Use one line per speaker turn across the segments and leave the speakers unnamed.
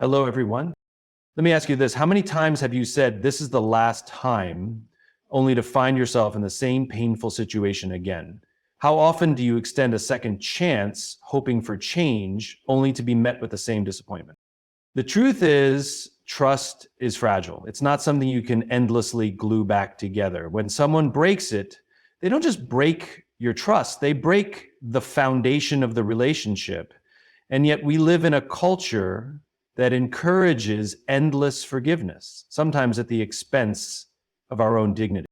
Hello, everyone. Let me ask you this. How many times have you said, "This is the last time," only to find yourself in the same painful situation again? How often do you extend a second chance, hoping for change, only to be met with the same disappointment? The truth is, trust is fragile. It's not something you can endlessly glue back together. When someone breaks it, they don't just break your trust, they break the foundation of the relationship. And yet we live in a culture that encourages endless forgiveness, sometimes at the expense of our own dignity.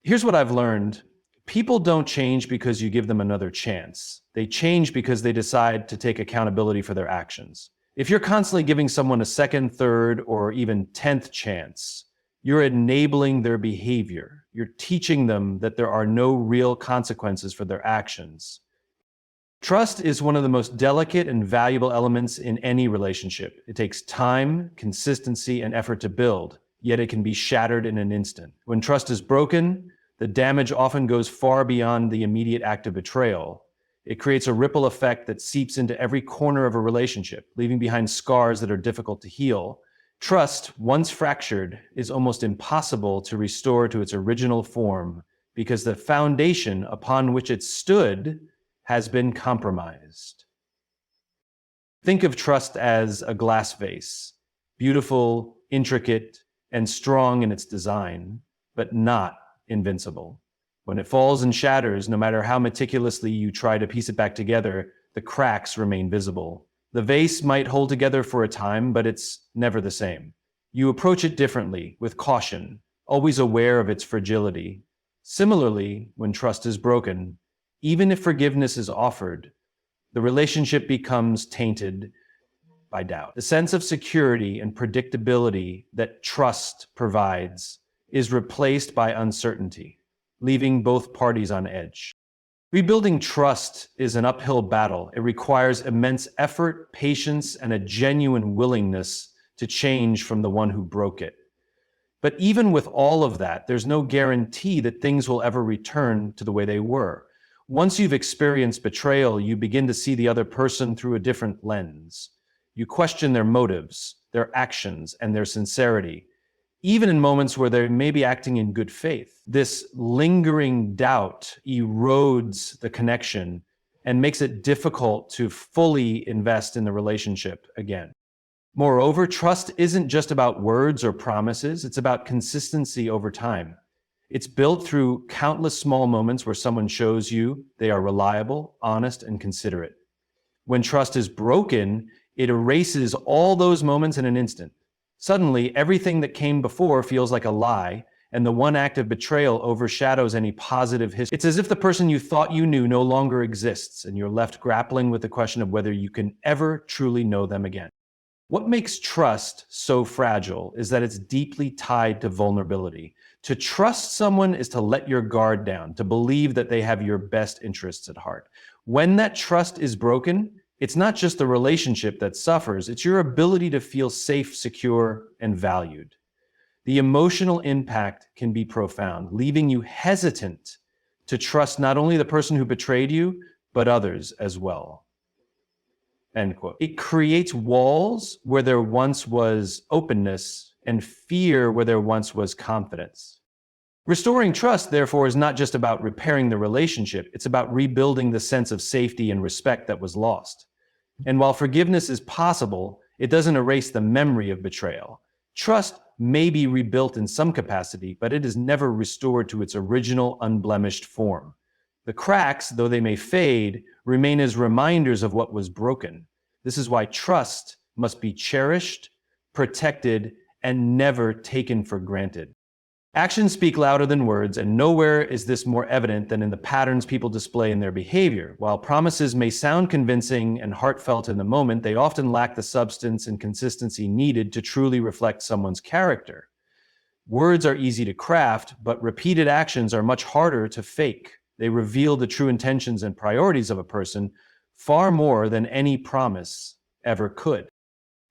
Here's what I've learned. People don't change because you give them another chance. They change because they decide to take accountability for their actions. If you're constantly giving someone a second, third, or even 10th chance, you're enabling their behavior. You're teaching them that there are no real consequences for their actions. Trust is one of the most delicate and valuable elements in any relationship. It takes time, consistency, and effort to build, yet it can be shattered in an instant. When trust is broken, the damage often goes far beyond the immediate act of betrayal. It creates a ripple effect that seeps into every corner of a relationship, leaving behind scars that are difficult to heal. Trust, once fractured, is almost impossible to restore to its original form because the foundation upon which it stood has been compromised. Think of trust as a glass vase, beautiful, intricate, and strong in its design, but not invincible. When it falls and shatters, no matter how meticulously you try to piece it back together, the cracks remain visible. The vase might hold together for a time, but it's never the same. You approach it differently, with caution, always aware of its fragility. Similarly, when trust is broken, even if forgiveness is offered, the relationship becomes tainted by doubt. The sense of security and predictability that trust provides is replaced by uncertainty, leaving both parties on edge. Rebuilding trust is an uphill battle. It requires immense effort, patience, and a genuine willingness to change from the one who broke it. But even with all of that, there's no guarantee that things will ever return to the way they were. Once you've experienced betrayal, you begin to see the other person through a different lens. You question their motives, their actions, and their sincerity, even in moments where they may be acting in good faith. This lingering doubt erodes the connection and makes it difficult to fully invest in the relationship again. Moreover, trust isn't just about words or promises, it's about consistency over time. It's built through countless small moments where someone shows you they are reliable, honest, and considerate. When trust is broken, it erases all those moments in an instant. Suddenly, everything that came before feels like a lie, and the one act of betrayal overshadows any positive history. It's as if the person you thought you knew no longer exists, and you're left grappling with the question of whether you can ever truly know them again. What makes trust so fragile is that it's deeply tied to vulnerability. To trust someone is to let your guard down, to believe that they have your best interests at heart. When that trust is broken, it's not just the relationship that suffers, it's your ability to feel safe, secure, and valued. The emotional impact can be profound, leaving you hesitant to trust not only the person who betrayed you, but others as well. End quote. It creates walls where there once was openness and fear where there once was confidence. Restoring trust, therefore, is not just about repairing the relationship, it's about rebuilding the sense of safety and respect that was lost. And while forgiveness is possible, it doesn't erase the memory of betrayal. Trust may be rebuilt in some capacity, but it is never restored to its original unblemished form. The cracks, though they may fade, remain as reminders of what was broken. This is why trust must be cherished, protected, and never taken for granted. Actions speak louder than words, and nowhere is this more evident than in the patterns people display in their behavior. While promises may sound convincing and heartfelt in the moment, they often lack the substance and consistency needed to truly reflect someone's character. Words are easy to craft, but repeated actions are much harder to fake. They reveal the true intentions and priorities of a person far more than any promise ever could.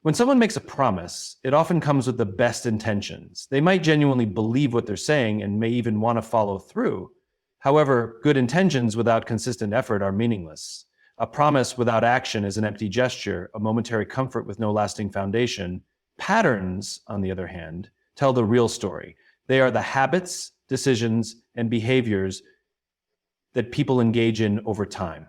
When someone makes a promise, it often comes with the best intentions. They might genuinely believe what they're saying and may even want to follow through. However, good intentions without consistent effort are meaningless. A promise without action is an empty gesture, a momentary comfort with no lasting foundation. Patterns, on the other hand, tell the real story. They are the habits, decisions, and behaviors that people engage in over time.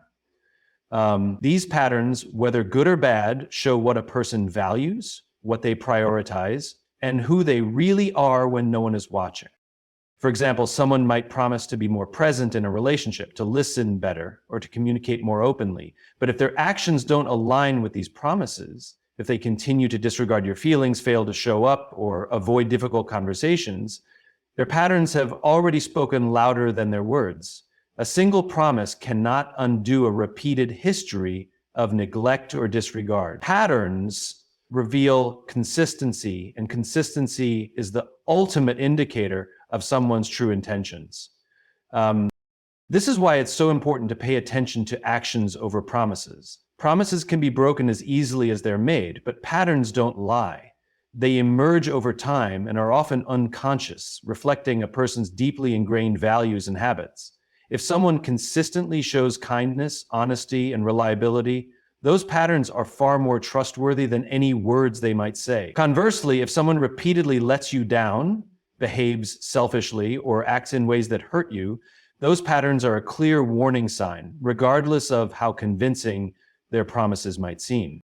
These patterns, whether good or bad, show what a person values, what they prioritize, and who they really are when no one is watching. For example, someone might promise to be more present in a relationship, to listen better, or to communicate more openly. But if their actions don't align with these promises, if they continue to disregard your feelings, fail to show up, or avoid difficult conversations, their patterns have already spoken louder than their words. A single promise cannot undo a repeated history of neglect or disregard. Patterns reveal consistency, and consistency is the ultimate indicator of someone's true intentions. This is why it's so important to pay attention to actions over promises. Promises can be broken as easily as they're made, but patterns don't lie. They emerge over time and are often unconscious, reflecting a person's deeply ingrained values and habits. If someone consistently shows kindness, honesty, and reliability, those patterns are far more trustworthy than any words they might say. Conversely, if someone repeatedly lets you down, behaves selfishly, or acts in ways that hurt you, those patterns are a clear warning sign, regardless of how convincing their promises might seem.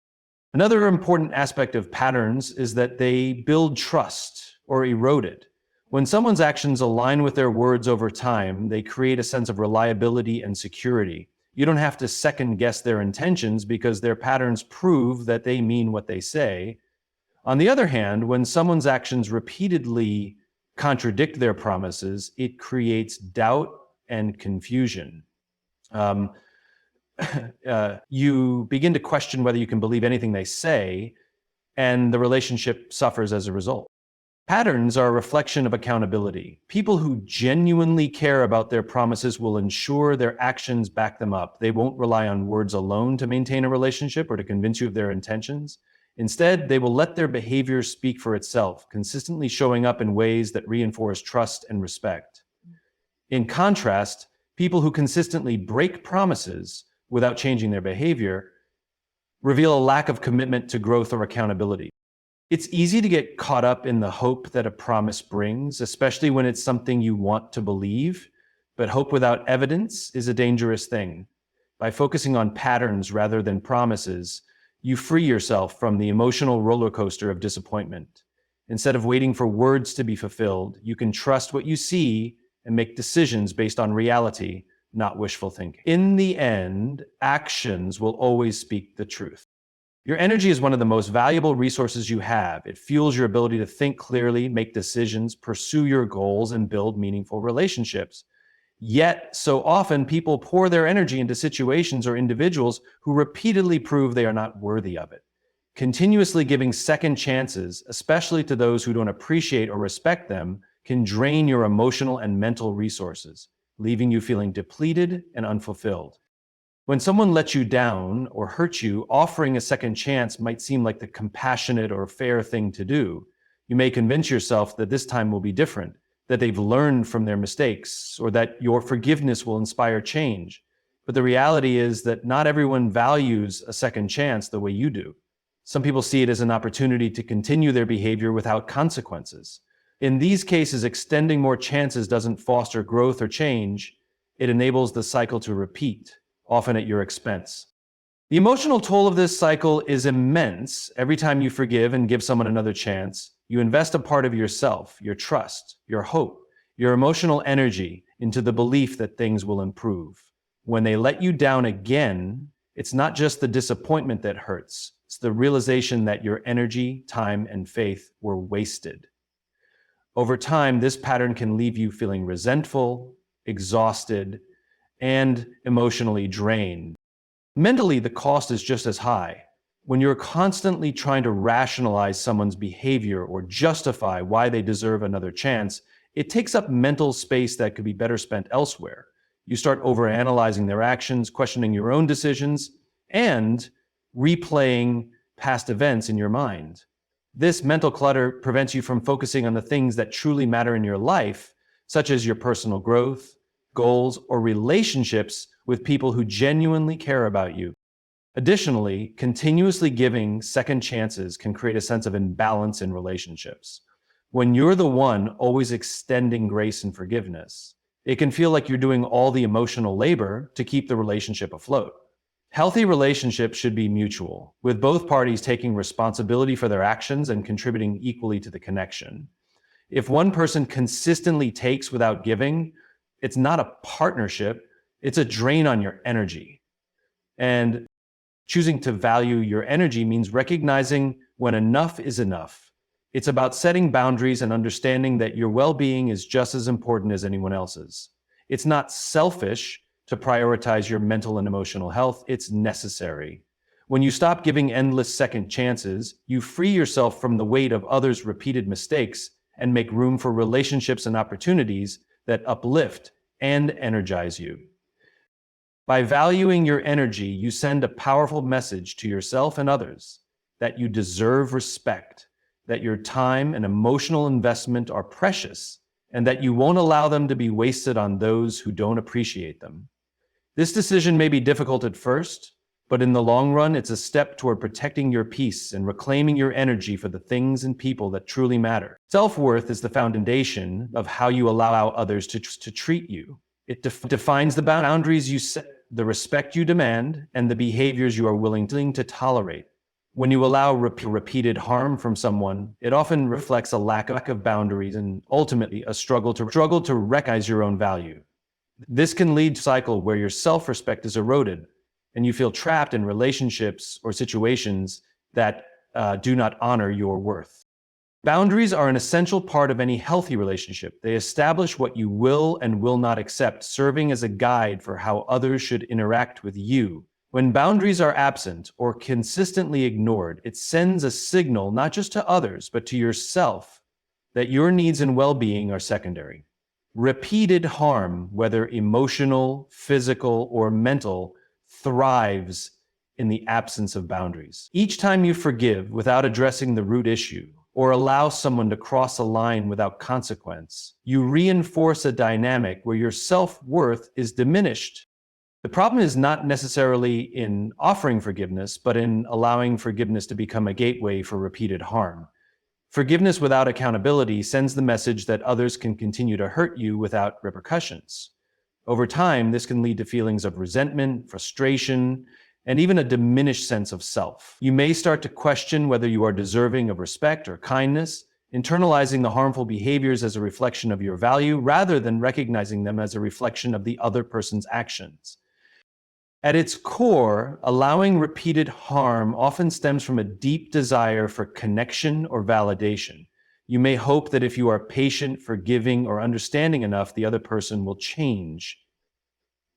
Another important aspect of patterns is that they build trust or erode it. When someone's actions align with their words over time, they create a sense of reliability and security. You don't have to second guess their intentions because their patterns prove that they mean what they say. On the other hand, when someone's actions repeatedly contradict their promises, it creates doubt and confusion. You begin to question whether you can believe anything they say, and the relationship suffers as a result. Patterns are a reflection of accountability. People who genuinely care about their promises will ensure their actions back them up. They won't rely on words alone to maintain a relationship or to convince you of their intentions. Instead, they will let their behavior speak for itself, consistently showing up in ways that reinforce trust and respect. In contrast, people who consistently break promises without changing their behavior reveal a lack of commitment to growth or accountability. It's easy to get caught up in the hope that a promise brings, especially when it's something you want to believe, but hope without evidence is a dangerous thing. By focusing on patterns rather than promises, you free yourself from the emotional roller coaster of disappointment. Instead of waiting for words to be fulfilled, you can trust what you see and make decisions based on reality, not wishful thinking. In the end, actions will always speak the truth. Your energy is one of the most valuable resources you have. It fuels your ability to think clearly, make decisions, pursue your goals, and build meaningful relationships. Yet, so often, people pour their energy into situations or individuals who repeatedly prove they are not worthy of it. Continuously giving second chances, especially to those who don't appreciate or respect them, can drain your emotional and mental resources, leaving you feeling depleted and unfulfilled. When someone lets you down or hurts you, offering a second chance might seem like the compassionate or fair thing to do. You may convince yourself that this time will be different, that they've learned from their mistakes, or that your forgiveness will inspire change. But the reality is that not everyone values a second chance the way you do. Some people see it as an opportunity to continue their behavior without consequences. In these cases, extending more chances doesn't foster growth or change. It enables the cycle to repeat, often at your expense. The emotional toll of this cycle is immense. Every time you forgive and give someone another chance, you invest a part of yourself, your trust, your hope, your emotional energy into the belief that things will improve. When they let you down again, it's not just the disappointment that hurts. It's the realization that your energy, time, and faith were wasted. Over time, this pattern can leave you feeling resentful, exhausted, and emotionally drained. Mentally, the cost is just as high. When you're constantly trying to rationalize someone's behavior or justify why they deserve another chance, it takes up mental space that could be better spent elsewhere. You start overanalyzing their actions, questioning your own decisions, and replaying past events in your mind. This mental clutter prevents you from focusing on the things that truly matter in your life, such as your personal growth, goals, or relationships with people who genuinely care about you. Additionally, continuously giving second chances can create a sense of imbalance in relationships. When you're the one always extending grace and forgiveness, it can feel like you're doing all the emotional labor to keep the relationship afloat. Healthy relationships should be mutual, with both parties taking responsibility for their actions and contributing equally to the connection. If one person consistently takes without giving, it's not a partnership, it's a drain on your energy. And choosing to value your energy means recognizing when enough is enough. It's about setting boundaries and understanding that your well-being is just as important as anyone else's. It's not selfish to prioritize your mental and emotional health, it's necessary. When you stop giving endless second chances, you free yourself from the weight of others' repeated mistakes and make room for relationships and opportunities that uplift and energize you. By valuing your energy, you send a powerful message to yourself and others that you deserve respect, that your time and emotional investment are precious, and that you won't allow them to be wasted on those who don't appreciate them. This decision may be difficult at first, but in the long run, it's a step toward protecting your peace and reclaiming your energy for the things and people that truly matter. Self-worth is the foundation of how you allow others to treat you. It defines the boundaries you set, the respect you demand, and the behaviors you are willing to tolerate. When you allow repeated harm from someone, it often reflects a lack of boundaries and ultimately a struggle to recognize your own value. This can lead to a cycle where your self-respect is eroded and you feel trapped in relationships or situations that do not honor your worth. Boundaries are an essential part of any healthy relationship. They establish what you will and will not accept, serving as a guide for how others should interact with you. When boundaries are absent or consistently ignored, it sends a signal not just to others, but to yourself that your needs and well-being are secondary. Repeated harm, whether emotional, physical, or mental, thrives in the absence of boundaries. Each time you forgive without addressing the root issue, or allow someone to cross a line without consequence, you reinforce a dynamic where your self-worth is diminished. The problem is not necessarily in offering forgiveness, but in allowing forgiveness to become a gateway for repeated harm. Forgiveness without accountability sends the message that others can continue to hurt you without repercussions. Over time, this can lead to feelings of resentment, frustration, and even a diminished sense of self. You may start to question whether you are deserving of respect or kindness, internalizing the harmful behaviors as a reflection of your value rather than recognizing them as a reflection of the other person's actions. At its core, allowing repeated harm often stems from a deep desire for connection or validation. You may hope that if you are patient, forgiving, or understanding enough, the other person will change.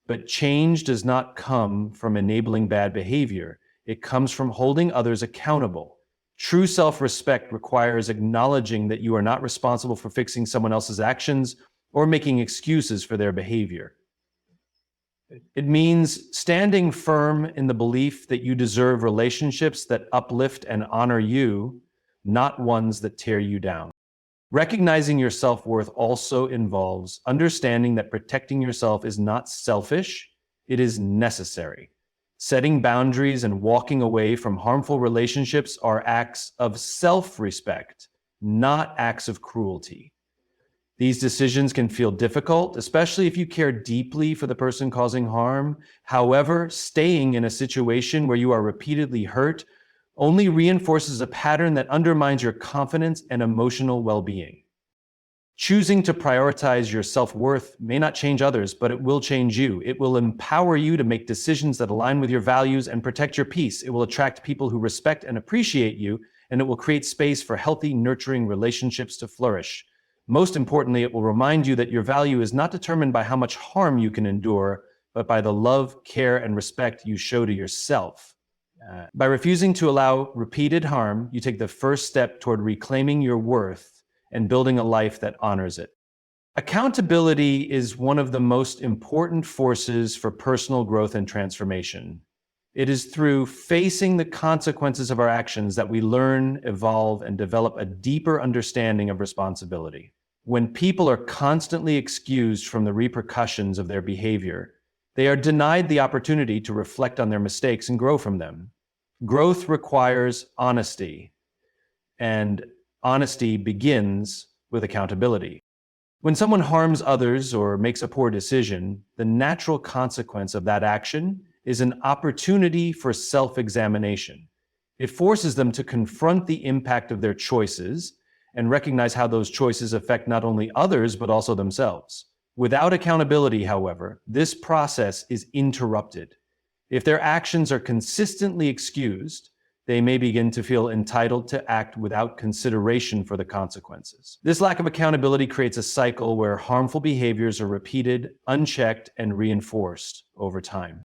But change does not come from enabling bad behavior. It comes from holding others accountable. True self-respect requires acknowledging that you are not responsible for fixing someone else's actions or making excuses for their behavior. It means standing firm in the belief that you deserve relationships that uplift and honor you, not ones that tear you down. Recognizing your self-worth also involves understanding that protecting yourself is not selfish, it is necessary. Setting boundaries and walking away from harmful relationships are acts of self-respect, not acts of cruelty. These decisions can feel difficult, especially if you care deeply for the person causing harm. However, staying in a situation where you are repeatedly hurt only reinforces a pattern that undermines your confidence and emotional well-being. Choosing to prioritize your self-worth may not change others, but it will change you. It will empower you to make decisions that align with your values and protect your peace. It will attract people who respect and appreciate you, and it will create space for healthy, nurturing relationships to flourish. Most importantly, it will remind you that your value is not determined by how much harm you can endure, but by the love, care, and respect you show to yourself. By refusing to allow repeated harm, you take the first step toward reclaiming your worth and building a life that honors it. Accountability is one of the most important forces for personal growth and transformation. It is through facing the consequences of our actions that we learn, evolve, and develop a deeper understanding of responsibility. When people are constantly excused from the repercussions of their behavior, They are denied the opportunity to reflect on their mistakes and grow from them. Growth requires honesty, and honesty begins with accountability. When someone harms others or makes a poor decision, the natural consequence of that action is an opportunity for self-examination. It forces them to confront the impact of their choices and recognize how those choices affect not only others, but also themselves. Without accountability, however, this process is interrupted. If their actions are consistently excused, they may begin to feel entitled to act without consideration for the consequences. This lack of accountability creates a cycle where harmful behaviors are repeated, unchecked, and reinforced over time.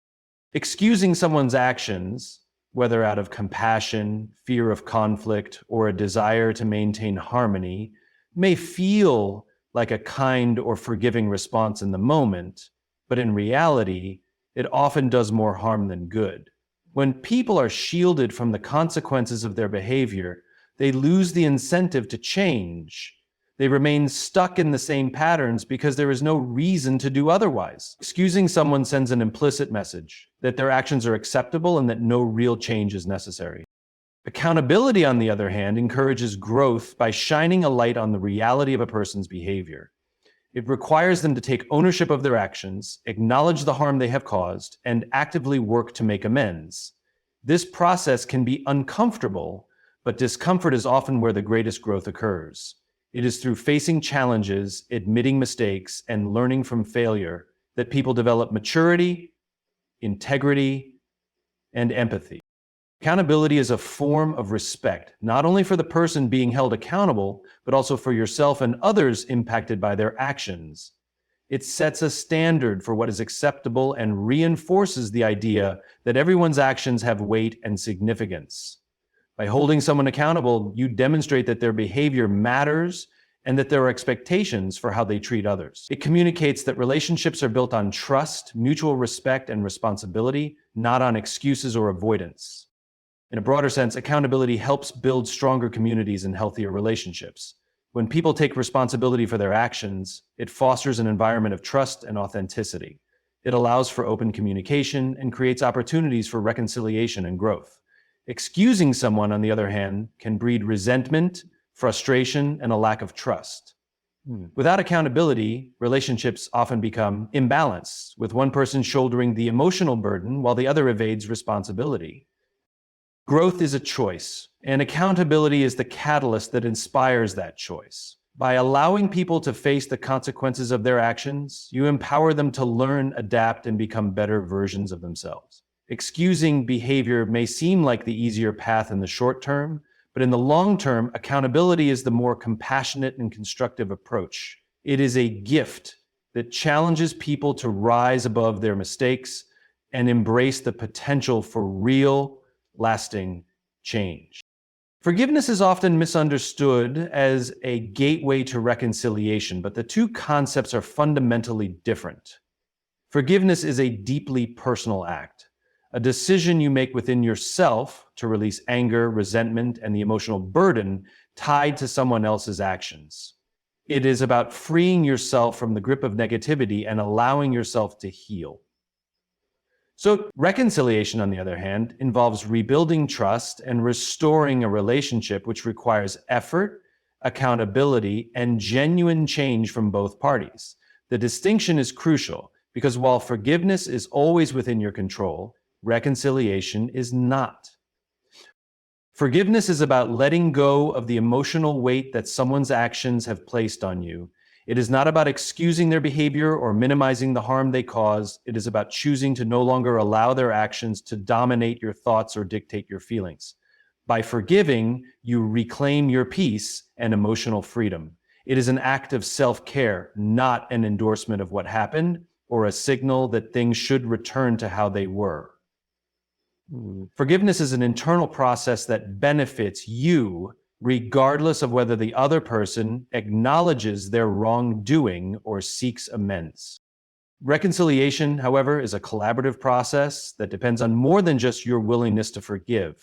Excusing someone's actions, whether out of compassion, fear of conflict, or a desire to maintain harmony, may feel like a kind or forgiving response in the moment, but in reality, it often does more harm than good. When people are shielded from the consequences of their behavior, they lose the incentive to change. They remain stuck in the same patterns because there is no reason to do otherwise. Excusing someone sends an implicit message that their actions are acceptable and that no real change is necessary. Accountability, on the other hand, encourages growth by shining a light on the reality of a person's behavior. It requires them to take ownership of their actions, acknowledge the harm they have caused, and actively work to make amends. This process can be uncomfortable, but discomfort is often where the greatest growth occurs. It is through facing challenges, admitting mistakes, and learning from failure that people develop maturity, integrity, and empathy. Accountability is a form of respect, not only for the person being held accountable, but also for yourself and others impacted by their actions. It sets a standard for what is acceptable and reinforces the idea that everyone's actions have weight and significance. By holding someone accountable, you demonstrate that their behavior matters and that there are expectations for how they treat others. It communicates that relationships are built on trust, mutual respect, and responsibility, not on excuses or avoidance. In a broader sense, accountability helps build stronger communities and healthier relationships. When people take responsibility for their actions, it fosters an environment of trust and authenticity. It allows for open communication and creates opportunities for reconciliation and growth. Excusing someone, on the other hand, can breed resentment, frustration, and a lack of trust. Without accountability, relationships often become imbalanced, with one person shouldering the emotional burden while the other evades responsibility. Growth is a choice, and accountability is the catalyst that inspires that choice. By allowing people to face the consequences of their actions, you empower them to learn, adapt, and become better versions of themselves. Excusing behavior may seem like the easier path in the short term, but in the long term, accountability is the more compassionate and constructive approach. It is a gift that challenges people to rise above their mistakes and embrace the potential for real, lasting change. Forgiveness is often misunderstood as a gateway to reconciliation, but the two concepts are fundamentally different. Forgiveness is a deeply personal act, a decision you make within yourself to release anger, resentment, and the emotional burden tied to someone else's actions. It is about freeing yourself from the grip of negativity and allowing yourself to heal. So reconciliation, on the other hand, involves rebuilding trust and restoring a relationship, which requires effort, accountability, and genuine change from both parties. The distinction is crucial because while forgiveness is always within your control, reconciliation is not. Forgiveness is about letting go of the emotional weight that someone's actions have placed on you. It is not about excusing their behavior or minimizing the harm they caused. It is about choosing to no longer allow their actions to dominate your thoughts or dictate your feelings. By forgiving, you reclaim your peace and emotional freedom. It is an act of self-care, not an endorsement of what happened or a signal that things should return to how they were. Forgiveness is an internal process that benefits you regardless of whether the other person acknowledges their wrongdoing or seeks amends. Reconciliation, however, is a collaborative process that depends on more than just your willingness to forgive.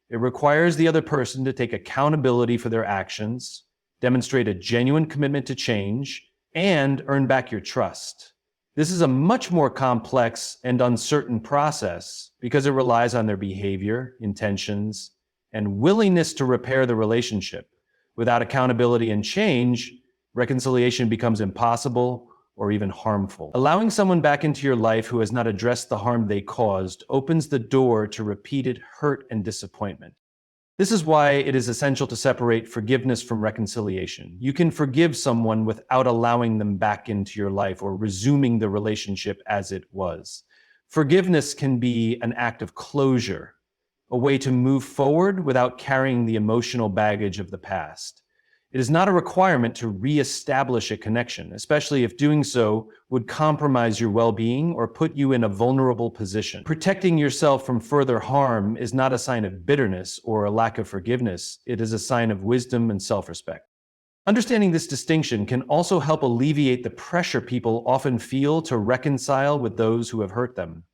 It requires the other person to take accountability for their actions, demonstrate a genuine commitment to change, and earn back your trust. This is a much more complex and uncertain process because it relies on their behavior, intentions, and willingness to repair the relationship. Without accountability and change, reconciliation becomes impossible or even harmful. Allowing someone back into your life who has not addressed the harm they caused opens the door to repeated hurt and disappointment. This is why it is essential to separate forgiveness from reconciliation. You can forgive someone without allowing them back into your life or resuming the relationship as it was. Forgiveness can be an act of closure, a way to move forward without carrying the emotional baggage of the past. It is not a requirement to reestablish a connection, especially if doing so would compromise your well-being or put you in a vulnerable position. Protecting yourself from further harm is not a sign of bitterness or a lack of forgiveness. It is a sign of wisdom and self-respect. Understanding this distinction can also help alleviate the pressure people often feel to reconcile with those who have hurt them.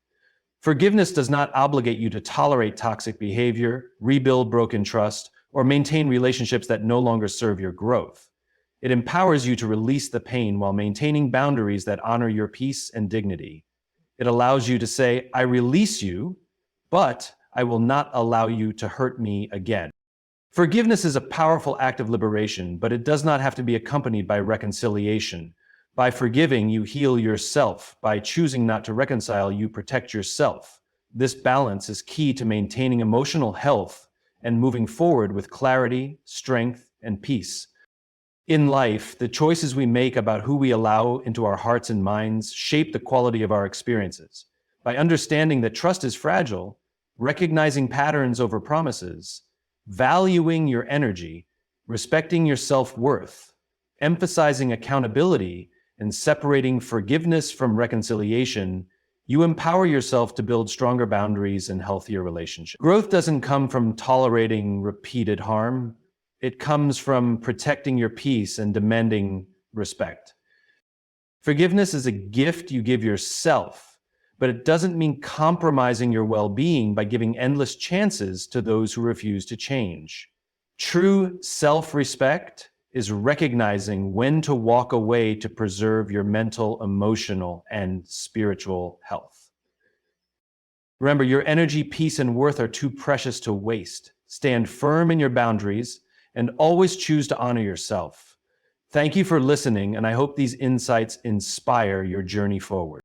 Forgiveness does not obligate you to tolerate toxic behavior, rebuild broken trust, or maintain relationships that no longer serve your growth. It empowers you to release the pain while maintaining boundaries that honor your peace and dignity. It allows you to say, I release you, but I will not allow you to hurt me again. Forgiveness is a powerful act of liberation, but it does not have to be accompanied by reconciliation. By forgiving, you heal yourself. By choosing not to reconcile, you protect yourself. This balance is key to maintaining emotional health and moving forward with clarity, strength, and peace. In life, the choices we make about who we allow into our hearts and minds shape the quality of our experiences. By understanding that trust is fragile, recognizing patterns over promises, valuing your energy, respecting your self-worth, emphasizing accountability, and separating forgiveness from reconciliation, you empower yourself to build stronger boundaries and healthier relationships. Growth doesn't come from tolerating repeated harm. It comes from protecting your peace and demanding respect. Forgiveness is a gift you give yourself, but it doesn't mean compromising your well-being by giving endless chances to those who refuse to change. True self-respect is recognizing when to walk away to preserve your mental, emotional, and spiritual health. Remember, your energy, peace, and worth are too precious to waste. Stand firm in your boundaries and always choose to honor yourself. Thank you for listening, and I hope these insights inspire your journey forward.